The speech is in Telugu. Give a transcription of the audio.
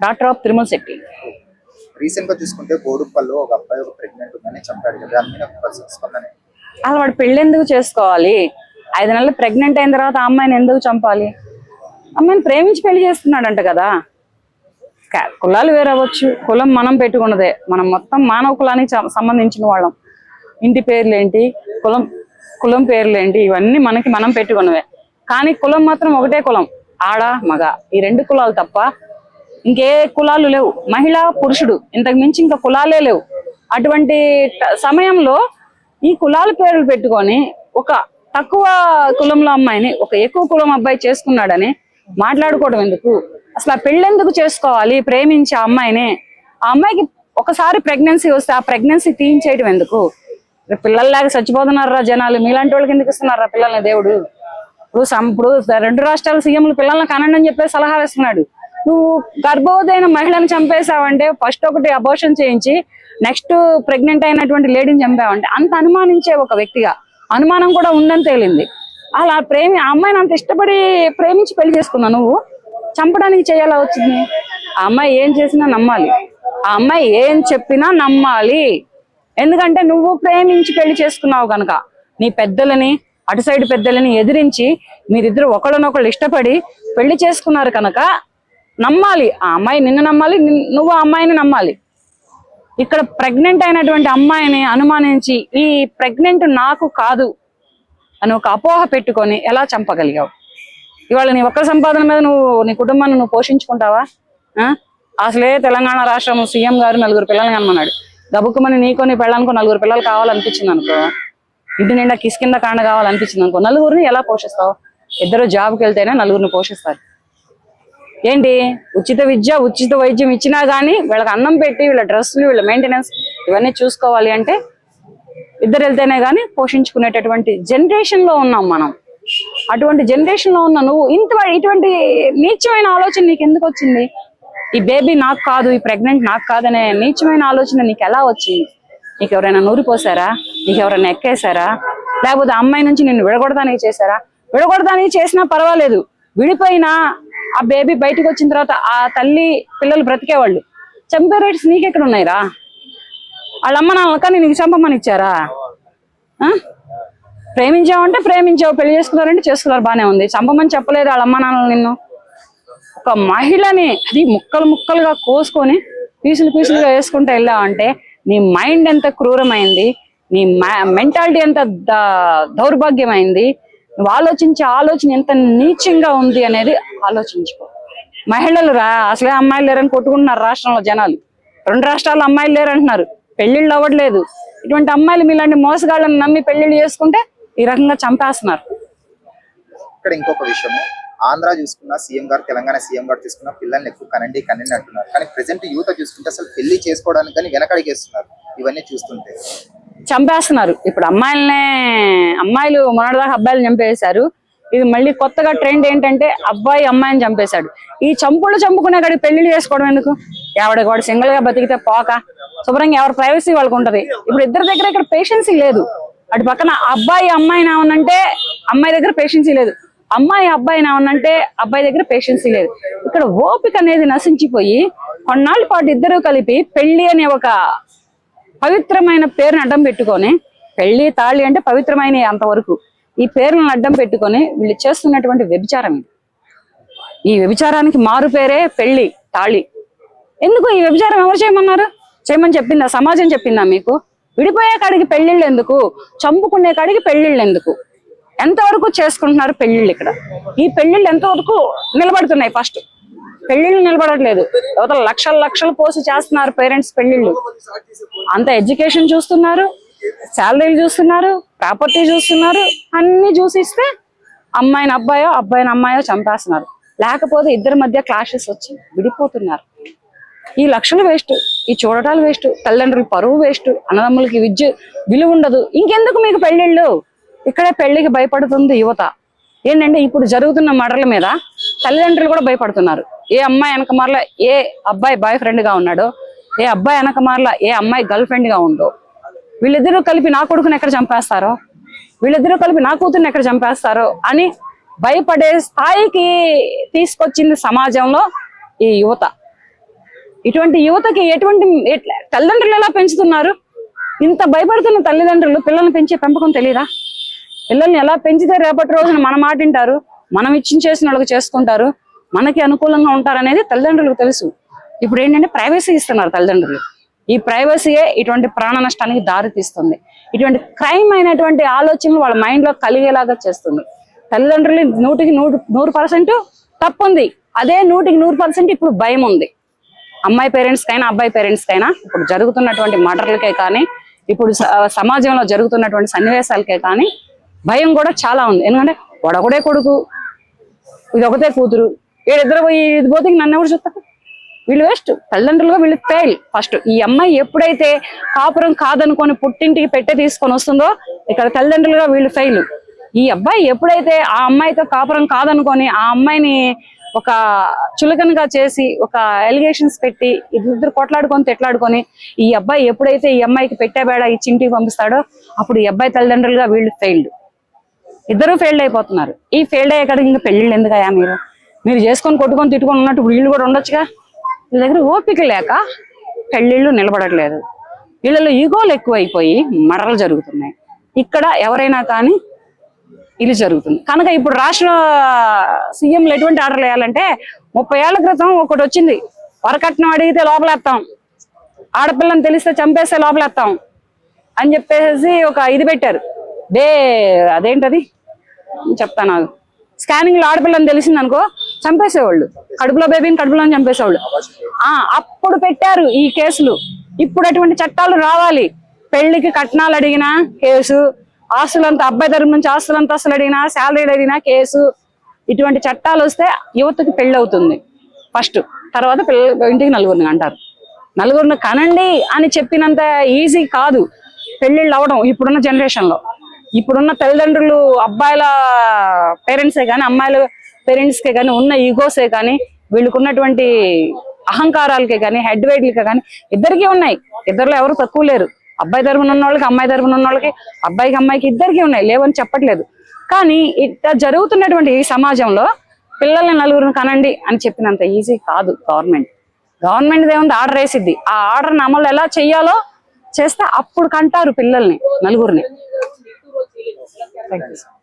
Doctor of Tirumala Shetty. Recent గా చూసుకుంటే బోడుప్పల్లో ఒక అబ్బాయి ఒక ప్రెగ్నెంట్ ఉందని చంపాడు కదా, దాని మీద స్పందన. అసలు వాడు పెళ్లి ఎందుకు చేసుకోవాలి? 5 నెలలు ప్రెగ్నెంట్ అయిన తర్వాత ఆ అమ్మాయిని ఎందుకు చంపాలి? అమ్మాయిని ప్రేమించి పెళ్లి చేస్తున్నాడంట కదా. కులాలు వేరవచ్చు, కులం మనం పెట్టుకున్నదే. మనం మొత్తం మానవ కులానికి సంబంధించిన వాళ్ళం. ఇంటి పేర్లేంటి, కులం పేర్లేంటి, ఇవన్నీ మనం పెట్టుకున్నవే. కానీ కులం మాత్రం ఒకటే కులం, ఆడ మగ, ఈ 2 కులాలు తప్ప ఇంకే కులాలు లేవు. మహిళ పురుషుడు, ఇంతకు మించి ఇంకా కులాలే లేవు. అటువంటి సమయంలో ఈ కులాల పేర్లు పెట్టుకొని ఒక తక్కువ కులంలో అమ్మాయిని ఒక ఎక్కువ కులం అబ్బాయి చేసుకున్నాడని మాట్లాడుకోవడం ఎందుకు? అసలు ఆ పెళ్ళెందుకు చేసుకోవాలి? ప్రేమించే అమ్మాయిని, ఆ అమ్మాయికి ఒకసారి ప్రెగ్నెన్సీ వస్తే ఆ ప్రెగ్నెన్సీ తీయించేయడం ఎందుకు? పిల్లల్లాగా చచ్చిపోతున్నారా జనాలు, మీలాంటి వాళ్ళకి ఎందుకు ఇస్తున్నారా పిల్లల్ని దేవుడు? ఇప్పుడు 2 రాష్ట్రాల సీఎంలు పిల్లల్ని కనండి అని చెప్పి సలహా వేస్తున్నాడు. నువ్వు గర్భవతైన మహిళను చంపేశావంటే, ఫస్ట్ ఒకటి అబోర్షన్ చేయించి నెక్స్ట్ ప్రెగ్నెంట్ అయినటువంటి లేడీని చంపావంటే, అంత అనుమానించే ఒక వ్యక్తిగా అనుమానం కూడా ఉందని తేలింది. అలా ఆ అమ్మాయిని అంత ఇష్టపడి ప్రేమించి పెళ్లి చేసుకున్నా, నువ్వు చంపడానికి చేయాలా వచ్చింది? ఆ అమ్మాయి ఏం చేసినా నమ్మాలి, ఆ అమ్మాయి ఏం చెప్పినా నమ్మాలి. ఎందుకంటే నువ్వు ప్రేమించి పెళ్లి చేసుకున్నావు కనుక. నీ పెద్దలని, అటు సైడ్ పెద్దలని ఎదిరించి మీరిద్దరు ఒకళ్ళనొకళ్ళు ఇష్టపడి పెళ్లి చేసుకున్నారు కనుక నమ్మాలి. ఆ అమ్మాయి నిన్ను నమ్మాలి, నువ్వు ఆ అమ్మాయిని నమ్మాలి. ఇక్కడ ప్రెగ్నెంట్ అయినటువంటి అమ్మాయిని అనుమానించి ఈ ప్రెగ్నెంట్ నాకు కాదు అని ఒక అపోహ పెట్టుకొని ఎలా చంపగలిగావు? ఇవాళ నీ ఒక్క సంపాదన మీద నీ కుటుంబాన్ని నువ్వు పోషించుకుంటావా? అసలే తెలంగాణ రాష్ట్రం సీఎం గారు 4 పిల్లలు కనమన్నాడు. గబుక్కుమని నీకో నీ పెళ్ళానికో 4 పిల్లలు కావాలనిపించింది అనుకో, ఇంటి నిండా కిష్కింద కాండ కావాలనిపించింది అనుకో, 4గురిని ఎలా పోషిస్తావు? 2 జాబ్కి వెళ్తేనే 4గురిని పోషిస్తారు. ఏంటి ఉచిత విద్య, ఉచిత వైద్యం ఇచ్చినా గానీ వీళ్ళకి అన్నం పెట్టి వీళ్ళ డ్రెస్సులు, వీళ్ళ మెయింటెనెన్స్ ఇవన్నీ చూసుకోవాలి అంటే 2 వెళ్తేనే గానీ పోషించుకునేటటువంటి జనరేషన్ లో ఉన్నాం మనం. అటువంటి జనరేషన్ లో ఉన్న నువ్వు ఇటువంటి నీచమైన ఆలోచన నీకు ఎందుకు వచ్చింది? ఈ బేబీ నాకు కాదు, ఈ ప్రెగ్నెంట్ నాకు కాదనే నీచమైన ఆలోచన నీకు ఎలా వచ్చింది? నీకు ఎవరైనా నూరిపోసారా? నీకు ఎవరైనా ఎక్కేసారా? లేకపోతే అమ్మాయి నుంచి నిన్ను విడగొడతానికి చేశారా? విడగొడతానికి చేసినా పర్వాలేదు, విడిపోయినా ఆ బేబీ బయటకు వచ్చిన తర్వాత ఆ తల్లి పిల్లలు బ్రతికేవాళ్ళు. చంపే రేట్స్ నీకెక్కడ ఉన్నాయిరా? వాళ్ళ అమ్మ నాన్న కానీ నీకు చంపమని ఇచ్చారా? ప్రేమించావంటే ప్రేమించావు, పెళ్లి చేసుకున్నారంటే చేసుకున్నారు, బానే ఉంది. చంపమని చెప్పలేదు వాళ్ళ అమ్మ నాన్నలు నిన్ను. ఒక మహిళని అది ముక్కలుగా కోసుకొని పీసులుగా వేసుకుంటూ వెళ్ళావంటే నీ మైండ్ ఎంత క్రూరమైంది, నీ మెంటాలిటీ ఎంత దౌర్భాగ్యమైంది, నువ్వు ఆలోచించే ఆలోచన ఎంత నీచంగా ఉంది అనేది ఆలోచించుకో. మహిళలు అసలే అమ్మాయిలు లేరని కొట్టుకుంటున్నారు రాష్ట్రంలో జనాలు. 2 రాష్ట్రాల్లో అమ్మాయిలు లేరంటున్నారు, పెళ్లిళ్ళు అవ్వట్లేదు. ఇటువంటి అమ్మాయిలు మీలాంటి మోసగాళ్ళని నమ్మి పెళ్లిళ్ళు చేసుకుంటే ఈ రకంగా చంపేస్తున్నారు. ఇక్కడ ఇంకొక విషయము, ఆంధ్ర చూసుకున్న సీఎం గారు, తెలంగాణ సీఎం గారు తీసుకున్న పిల్లల్ని ఎక్కువ కనండి అంటున్నారు. కానీ ప్రెసెంట్ యూత్ చూసుకుంటే అసలు పెళ్లి చేసుకోవడానికి కానీ వెనకడిగేస్తున్నారు. ఇవన్నీ చూస్తుంటే చంపేస్తున్నారు. ఇప్పుడు అమ్మాయిలు మొన్నటిదాకా అబ్బాయిలు చంపేశారు. ఇది మళ్ళీ కొత్తగా ట్రెండ్ ఏంటంటే అబ్బాయి అమ్మాయిని చంపేశాడు. ఈ చంపుకునే కాడికి పెళ్లిళ్ళు చేసుకోవడం ఎందుకు? ఎవడికి వాడు సింగిల్ గా బతికితే పోక శుభ్రంగా ఎవరి ప్రైవసీ వాళ్ళకు ఉంటది. ఇప్పుడు ఇద్దరి దగ్గర ఇక్కడ పేషెన్సీ లేదు. అటు పక్కన అబ్బాయి అమ్మాయిని ఏమన్నంటే అమ్మాయి దగ్గర పేషెన్సీ లేదు, అమ్మాయి అబ్బాయిని ఏమన్నంటే అబ్బాయి దగ్గర పేషెన్సీ లేదు. ఇక్కడ ఓపిక అనేది నశించిపోయి కొన్నాళ్ళ పాటు ఇద్దరు కలిపి పెళ్లి అనే ఒక పవిత్రమైన పేరుని అడ్డం పెట్టుకొని, పెళ్లి తాళి అంటే పవిత్రమైన అంతవరకు, ఈ పేరులను అడ్డం పెట్టుకొని వీళ్ళు చేస్తున్నటువంటి వ్యభిచారం ఇది. ఈ వ్యభిచారానికి మారు పేరే పెళ్లి తాళి. ఎందుకు ఈ వ్యభిచారం ఎవరు చేయమన్నారు? చేయమని చెప్పిందా సమాజం? చెప్పిందా మీకు? విడిపోయే కాడికి పెళ్లిళ్ళు ఎందుకు? చంపుకునే కాడికి పెళ్లిళ్ళు ఎందుకు? ఎంతవరకు చేసుకుంటున్నారు పెళ్లిళ్ళు? ఇక్కడ ఈ పెళ్లిళ్ళు ఎంతవరకు నిలబడుతున్నాయి? ఫస్ట్ పెళ్లిళ్ళు నిలబడట్లేదు. యువతలు లక్షలు పోసి చేస్తున్నారు పేరెంట్స్ పెళ్లిళ్ళు. అంత ఎడ్యుకేషన్ చూస్తున్నారు, శాలరీలు చూస్తున్నారు, ప్రాపర్టీ చూస్తున్నారు, అన్ని చూసిస్తే అమ్మాయిని అబ్బాయో అబ్బాయిని అమ్మాయో చంపేస్తున్నారు. లేకపోతే ఇద్దరి మధ్య క్లాషెస్ వచ్చి విడిపోతున్నారు. ఈ లక్షలు వేస్ట్, ఈ చూడటాలు వేస్ట్, తల్లిదండ్రుల పరువు వేస్ట్, అన్నదమ్ములకి విలువ ఉండదు. ఇంకెందుకు మీకు పెళ్లిళ్ళు? ఇక్కడే పెళ్లికి భయపడుతుంది యువత. ఏంటంటే ఇప్పుడు జరుగుతున్న మర్డర్ల మీద తల్లిదండ్రులు కూడా భయపడుతున్నారు. ఏ అమ్మాయి వెనక మార్ల ఏ అబ్బాయి బాయ్ ఫ్రెండ్ గా ఉన్నాడో, ఏ అబ్బాయి వెనక మార్ల ఏ అమ్మాయి గర్ల్ ఫ్రెండ్ గా ఉందో, వీళ్ళిద్దరూ కలిపి నా కొడుకుని ఎక్కడ చంపేస్తారో, వీళ్ళిద్దరూ కలిపి నా కూతుర్ని ఎక్కడ చంపేస్తారో అని భయపడే స్థాయికి తీసుకొచ్చింది సమాజంలో ఈ యువత. ఇటువంటి యువతకి తల్లిదండ్రులు ఎలా పెంచుతున్నారు? ఇంత భయపడుతున్న తల్లిదండ్రులు పిల్లల్ని పెంచే పెంపకం తెలియదా? పిల్లల్ని ఎలా పెంచితే రేపటి రోజున మన మాట వింటారు, మనం చేసిన వాళ్ళకి చేసుకుంటారు, మనకి అనుకూలంగా ఉంటారు అనేది తల్లిదండ్రులకు తెలుసు. ఇప్పుడు ఏంటంటే ప్రైవసీ ఇస్తున్నారు తల్లిదండ్రులు. ఈ ప్రైవసీయే ఇటువంటి ప్రాణ నష్టానికి దారి తీస్తుంది. ఇటువంటి క్రైమ్ అయినటువంటి ఆలోచనలు వాళ్ళ మైండ్ లో కలిగేలాగా చేస్తుంది. తల్లిదండ్రులు 100% తప్పు ఉంది. అదే 100% ఇప్పుడు భయం ఉంది. అమ్మాయి పేరెంట్స్ కైనా అబ్బాయి పేరెంట్స్ కైనా ఇప్పుడు జరుగుతున్నటువంటి మర్డర్లకే కానీ, ఇప్పుడు సమాజంలో జరుగుతున్నటువంటి సన్నివేశాలకే కానీ భయం కూడా చాలా ఉంది. ఎందుకంటే వాడొకడే కొడుకు, ఇది ఒకటే కూతురు, వీళ్ళిద్దరు పోయి ఇది పోతే నన్ను ఎవరు చూస్తారు? వీళ్ళు వేస్ట్. తల్లిదండ్రులుగా వీళ్ళు ఫెయిల్. ఫస్ట్ ఈ అమ్మాయి ఎప్పుడైతే కాపురం కాదనుకొని పుట్టింటికి పెట్టే తీసుకొని వస్తుందో ఇక్కడ తల్లిదండ్రులుగా వీళ్ళు ఫెయిల్. ఈ అబ్బాయి ఎప్పుడైతే ఆ అమ్మాయితో కాపురం కాదనుకొని ఆ అమ్మాయిని ఒక చులకనగా చేసి ఒక ఎలిగేషన్స్ పెట్టి ఇద్దరు తెట్లాడుకొని ఈ అబ్బాయి ఎప్పుడైతే ఈ అమ్మాయికి పెట్టేబేడ ఈ చింటికి పంపిస్తాడో అప్పుడు ఈ అబ్బాయి తల్లిదండ్రులుగా వీళ్ళు ఫెయిల్డ్. ఇద్దరు ఫెయిల్డ్ అయిపోతున్నారు. ఈ ఫెయిల్డ్ అయ్యే కాడికి ఇంకా పెళ్ళిళ్ళు ఎందుకయ్యా? మీరు చేసుకొని కొట్టుకొని తిట్టుకొని ఉన్నట్టు వీళ్ళు కూడా ఉండొచ్చుగా. వీళ్ళ దగ్గర ఓపిక లేక పెళ్ళిళ్ళు నిలబడట్లేదు. వీళ్ళలో ఈగోలు ఎక్కువైపోయి మర్డర్లు జరుగుతున్నాయి. ఇక్కడ ఎవరైనా కానీ ఇది జరుగుతుంది కనుక ఇప్పుడు రాష్ట్ర సీఎంలు ఎటువంటి ఆర్డర్లు వేయాలంటే 30 ఏళ్ల క్రితం ఒకటి వచ్చింది, వరకట్నం అడిగితే లోపలేస్తాం, ఆడపిల్లని తెలిస్తే చంపేస్తే లోపలేస్తాం అని చెప్పేసి ఒక ఇది పెట్టారు. అదేంటది చెప్తాను. స్కానింగ్ లో ఆడపిల్లని తెలిసింది అనుకో చంపేసేవాళ్ళు, కడుపులో బేబీని కడుపులో చంపేసేవాళ్ళు. అప్పుడు పెట్టారు ఈ కేసులు. ఇప్పుడు అటువంటి చట్టాలు రావాలి. పెళ్లికి కట్నాలు అడిగినా కేసు, ఆస్తులంతా అబ్బాయి తరపు నుంచి ఆస్తులంతా అసలు అడిగినా, శాలరీ అడిగినా కేసు. ఇటువంటి చట్టాలు వస్తే యువతకి పెళ్లి అవుతుంది ఫస్ట్. తర్వాత ఇంటికి నలుగురిని అంటారు. నలుగురిని కనండి అని చెప్పినంత ఈజీ కాదు పెళ్లిళ్ళు అవడం ఇప్పుడున్న జనరేషన్ లో. ఇప్పుడున్న తల్లిదండ్రులు అబ్బాయిల పేరెంట్సే కానీ అమ్మాయిల పేరెంట్స్కే కానీ ఉన్న ఈగోసే కానీ వీళ్ళకున్నటువంటి అహంకారాలకే కానీ హెడ్ వెయిట్లకే కానీ ఇద్దరికీ ఉన్నాయి. ఇద్దరిలో ఎవరు తక్కువ లేరు. అబ్బాయి తరపున ఉన్న వాళ్ళకి అమ్మాయి తరపున ఉన్న వాళ్ళకి అబ్బాయికి అమ్మాయికి ఇద్దరికీ ఉన్నాయి, లేవని చెప్పట్లేదు. కానీ ఇట్లా జరుగుతున్నటువంటి ఈ సమాజంలో పిల్లల్ని నలుగురిని కనండి అని చెప్పినంత ఈజీ కాదు గవర్నమెంట్ ఏముంది ఆర్డర్ వేసిద్ది. ఆ ఆర్డర్ని అమలు ఎలా చెయ్యాలో చేస్తే అప్పుడు కంటారు పిల్లల్ని నలుగురిని.